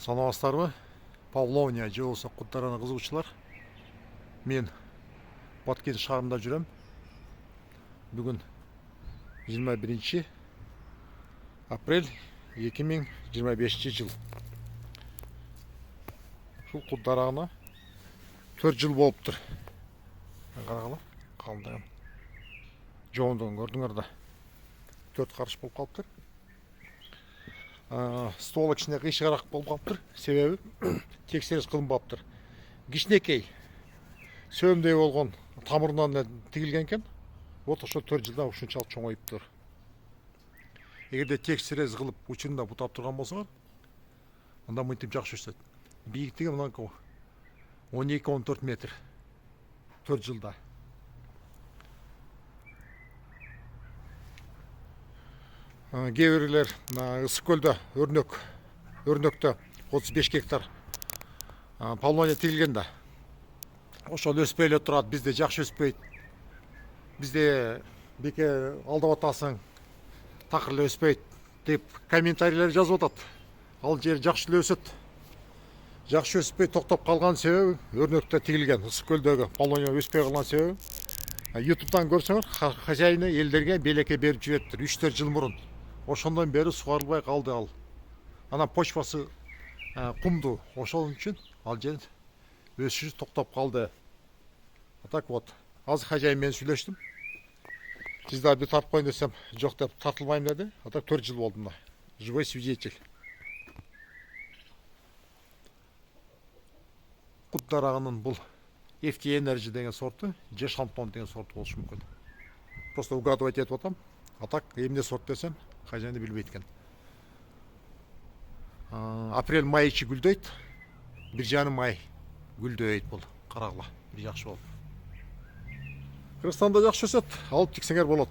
Санабастарбы? Павловния же болса Құтдараны қызығушылар. Мен Баткен шағында жүрем. Бүгін 21 апрель 2025 жыл. Шул Құтдарағына 4 жыл болып тұр. Қарағала, қалдыған. Жоғындығын көрдіңдер да. 4 қарыш болып қалып тұр. Ствол ішіне қиышығарақ болып қалып тұр. Себебі тексеріс қылынбап тұр. Кішінекей сөмдей болған тамырынан тігілген екен. Вот ошо 4 жылда ушунчалык чоңоюп тұр. Эгерде тексеріс қылып учурунда бутап тұрған болса, онда мынтип жакшы өсөт. Бийиктиги мынакы 12-14 метр. 4 жылда. Кейбіреулер Ысыккөлдө өрнөктө 35 гектар Павловния тигилген да. Ошол өспөй эле турат, бизде жакшы өспөйт. Бизде беке алдап атасың, такыр эле өспөйт деп комментарийлер жазып атат. Ал жер жакшы эле өсөт. Жакшы өспөй токтоп калган себеби өрнөктө тигилген. Ысыккөлдөгү Павловния өспөй калган себеби YouTube'дан көрсөңөр, хозяйны элдерге белекке берип жибериптир 3-4 жыл мурун. Ошондон бери сугарылбай калды ал. Анан почвасы кумду. Ошол үчүн ал жер өсүшү токтоп калды. Так вот, азыр хозяин менен сүйлөштүм. Сиздерди тартып коюн десем, жок деп тартылбайм деди. Так 4 жыл болду мына. Живой свидетель. Құтдарағынын бул FT Energy деген сорты, же Шампон деген сорты болушу мүмкүн. Просто угадывать етіп атам. А так эмне сорт десем, хозяйны билбейт экен. Апрель-май ичи гүлдөйт. 1,5 май гүлдөйт бул. Карагыла, бир жакшы болот. Кыргызстанда жакшы өсөт, алып тиксеңер болот.